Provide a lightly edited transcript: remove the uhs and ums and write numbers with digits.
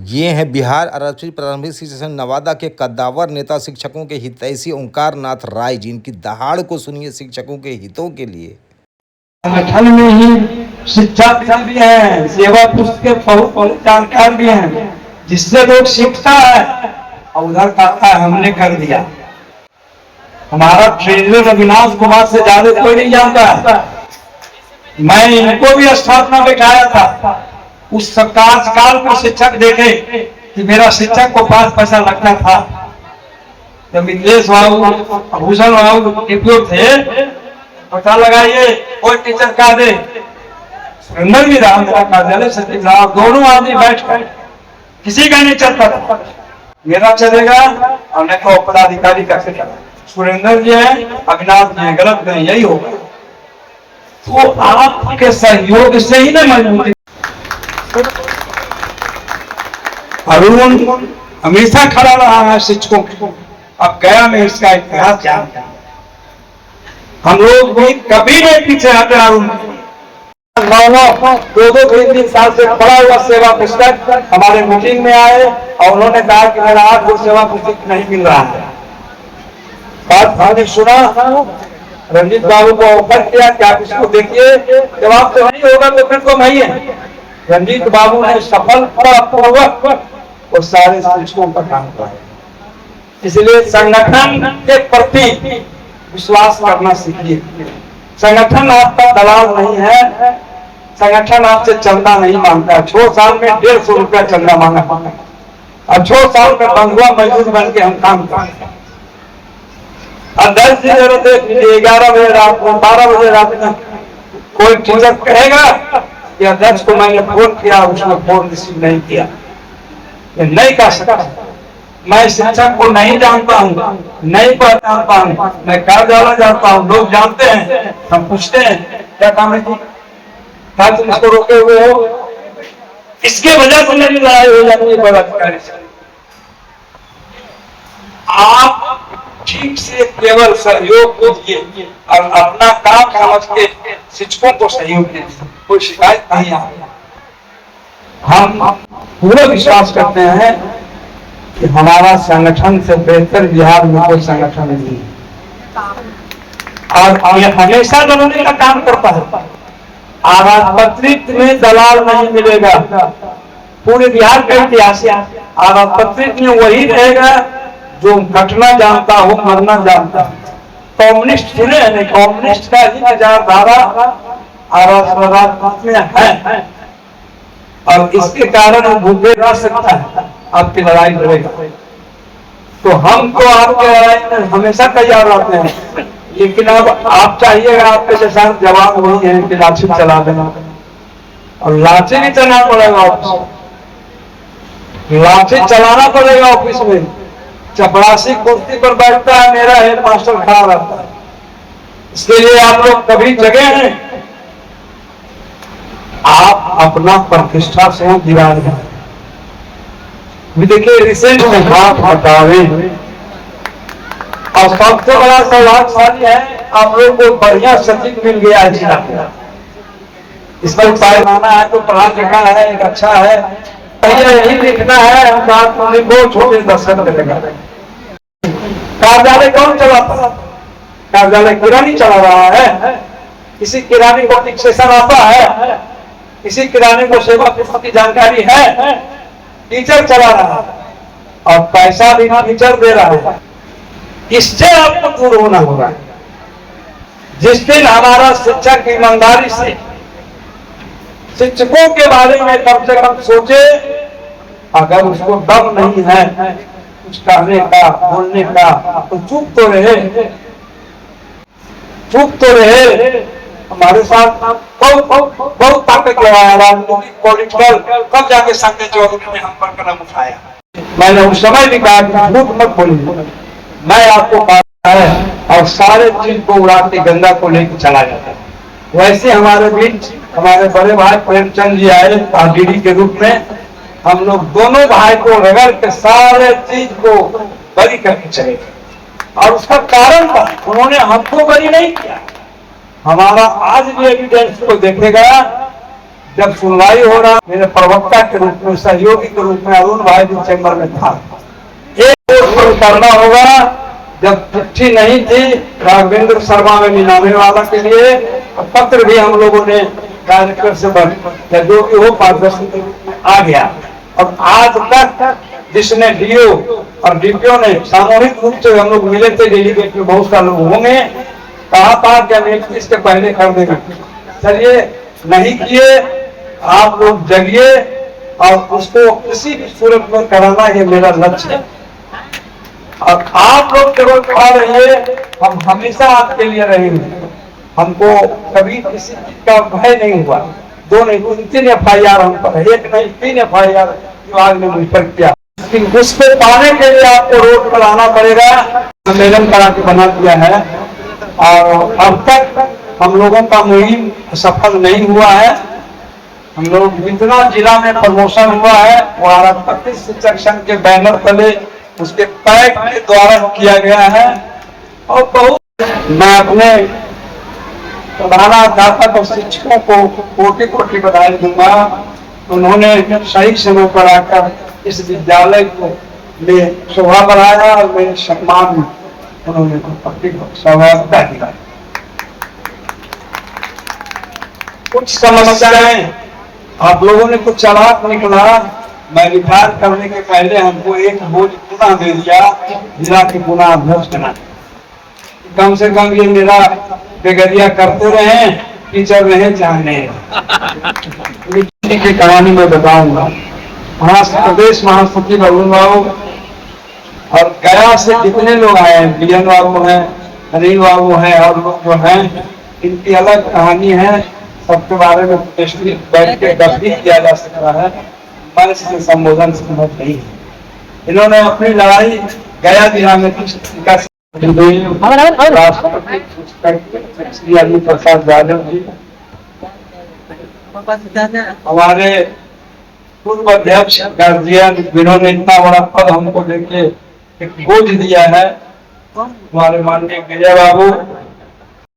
ये हैं बिहार आरक्षित प्रारंभिक शिक्षा संघ नवादा के कद्दावर नेता शिक्षकों के हितैषी ओंकार नाथ राय, जिनकी दहाड़ को सुनिए शिक्षकों के हितों के लिए। संगठन में ही शिक्षा भी है, सेवा पुस्तक के बहुत जानकार भी हैं, जिससे लोग सीखता है और उधर कहता है हमने कर दिया। हमारा ट्रेजर अविनाश कुमार से ज्यादा कोई नहीं जानता। मैं इनको भी स्थापना बैठाया था। उस काल को शिक्षक देखे कि मेरा शिक्षक को 5 पैसा लगता था। जब मिथिलेश बाबू, भूषण बाबू उपयोग थे, पता लगाइए कोई टीचर का दे, सुरेंद्र भी रहा, मेरा कार्यालय सचिव रहा, दोनों आदमी बैठ कर किसी का नहीं चलता था। मेरा चलेगा और नहीं तो पदाधिकारी का चलेगा। सुरेंद्र जी है, अविनाश जी है, गलत नहीं, यही होगा। तो आपके सहयोग से ही ना मजबूती। अरुण हमेशा खड़ा रहा है शिक्षकों को। अब गया में इसका इतिहास जानता, हम लोग भी कभी नहीं पीछे हटे। अरुण 2-3 साल से पड़ा हुआ सेवा पुस्तक हमारे मीटिंग में आए और उन्होंने कहा कि मेरा 8 सेवा पुस्तक नहीं मिल रहा है। बात हमने सुना, रंजीत बाबू को ऑफर किया कि आप इसको देखिए, जवाब तो नहीं होगा तो फिर तो नहीं है। रंजीत बाबू ने सफलतापूर्वक और सारे शिक्षकों पर काम किया। इसलिए संगठन के प्रति विश्वास करना सीखिए। संगठन आपका दलाल नहीं है, संगठन आपसे चंदा नहीं मांगता। 6 साल में 150 रुपया चंदा मांगा और 6 साल में बंधुआ मजदूर बन के हम काम करते हैं। और 10 दिन 11 बजे रात को 12 बजे रात में कोई टीचर कहेगा कि अध्यक्ष को मैंने फोन किया, उसने फोन रिसीव नहीं किया, ये नहीं कर सकता। मैं शिक्षक को नहीं जानता हूँ, नहीं पहचानता हूँ, मैं कार्यालय जानता हूँ, लोग जानते हैं। हम पूछते हैं क्या काम है जी, क्या तुम इसको रोके हुए हो? इसके वजह से मेरी लड़ाई हो जाती है पदाधिकारी से। आप ठीक से केवल सहयोग कीजिए और अपना काम समझ के शिक्षकों को सहयोग दीजिए, कोई शिकायत नहीं आएगी। हम पूरा विश्वास करते हैं कि हमारा संगठन से बेहतर बिहार में कोई संगठन नहीं है और ये हमेशा दलाली का काम करता है। आराधपत्रित में दलाल नहीं मिलेगा। पूरे बिहार का इतिहास आराधपत्रित में वही रहेगा जो घटना जानता हो, मरना जानता हो। कम्युनिस्ट सुने हैं, कम्युनिस्ट का ही विचारधारा आराधपत्रित में है और इसके कारण वो भूखे रह सकता है, आपकी लड़ाई लड़ेगा। तो हम तो आपके लड़ाई में हमेशा तैयार रहते हैं, लेकिन अब आप चाहिएगा आपके जैसा जवाब वही है कि लाठी चला देना, और लाठी भी चलाना पड़ेगा ऑफिस, लाठी चलाना पड़ेगा ऑफिस में। चपरासी कुर्सी पर बैठता है, मेरा हेड मास्टर खड़ा रहता है। इसके लिए आप लोग कभी जगे हैं, आप अपना प्रतिष्ठा से गिरा रहे हैं। देखिए रिसेंट में हाथ हटावे और सबसे बड़ा सौभाग्यशाली है आप लोग को बढ़िया सचिव मिल गया है जिला में। इस पर पैमाना है तो पढ़ा लिखा है, एक अच्छा है, यही लिखना है। हम बात को छोटे दर्शक करेगा। कार्यालय कौन चलाता है? कार्यालय किरानी चला रहा है। किसी किरानी को फिक्सेशन आता है, किसी किराने को सेवा पुस्तक की जानकारी है, टीचर चला रहा है और पैसा भी टीचर दे रहा है। इससे आपको दूर होना होगा। जिस दिन हमारा शिक्षक ईमानदारी से शिक्षकों के बारे में कम से कम सोचे, अगर उसको दम नहीं है कुछ कहने का, बोलने का, तो चुप तो रहे, चुप तो रहे। हमारे साथ बहुत ताकत लगाया, राजनीतिक पॉलिटिकल, तब जाके संजय चौधरी ने हम पर कदम उठाया। मैंने उस समय भी कहा कि झूठ मत बोलिए, मैं आपको कहा है, और सारे चीज को उड़ा के गंगा को लेकर चला जाता है। वैसे हमारे बीच हमारे बड़े भाई प्रेमचंद जी आए आरडीडी के रूप में, हम लोग दोनों भाई को रगड़ के सारे चीज को बरी करके चले गए। और उसका कारण था उन्होंने हमको बरी नहीं किया। हमारा आज भी एविडेंस को देखेगा, जब सुनवाई हो रहा, मेरे प्रवक्ता के रूप में, सहयोगी के रूप में अरुण भाई भी चैम्बर में था। एक और करना होगा, जब चिट्ठी नहीं थी राघवेंद्र शर्मा में मिलाने वाला के लिए, पत्र भी हम लोगों ने डायरेक्टर से या जो भी हो पारदर्शी के रूप में आ गया। और आज तक जिसने डीओ और डीपीओ ने सामूहिक रूप से हम लोग मिले थे, डेलीगेट में बहुत सारे लोग होंगे, कहा था कि हम इसके पहले कर देंगे। चलिए, नहीं किए, आप लोग जगिए और उसको किसी भी सूरत में कराना, ये मेरा लक्ष्य है। और आप लोग केवल खा रहिए, हम हमेशा आपके लिए रहेंगे। हमको कभी किसी चीज का भय नहीं हुआ। 2 नहीं 3 FIR हम पर, 1 नहीं 3 FIR विभाग ने मुझ पर किया। लेकिन उसको पाने के लिए आपको रोड पर आना पड़ेगा। सम्मेलन करा के बना दिया है और अब तक हम लोगों का मुहिम सफल नहीं हुआ है। हम लोग जितना जिला में प्रमोशन हुआ है वो 38 शिक्षक संघ के बैनर तले उसके पैक के द्वारा किया गया है। और बहुत मैं अपने प्रधानाध्यापक और शिक्षकों को कोटि कोटि बधाई दूंगा। उन्होंने सही समय पर आकर इस विद्यालय को में शोभा बढ़ाया और मेरे सम्मान में उन्होंने सहभागिता दिलाई। कुछ समस्याएं आप लोगों ने कुछ चालाक निकला। मैं रिटायर करने के पहले हमको एक बोझ पुनः दे दिया, जिला के पुनः अध्यक्ष बना। कम से कम ये मेरा बेगरिया करते रहे, टीचर रहे चाहे की कहानी में बताऊंगा। प्रदेश महासचिव अरुण बाबू और गया से जितने लोग आए हैं, बीएन बाबू हैं, अनिल बाबू हैं और लोग जो हैं, इनकी अलग कहानी है। सबके बारे में बैठ के तस्दीक किया जा सकता है। मैं इससे संबोधन संभव नहीं है। इन्होंने अपनी लड़ाई गया जिला में राष्ट्रपति अली प्रसाद यादव जी, हमारे पूर्व अध्यक्ष गार्जियन, जिन्होंने इतना बड़ा पद हमको लेके एक बोझ दिया है, हमारे माननीय विजय बाबू,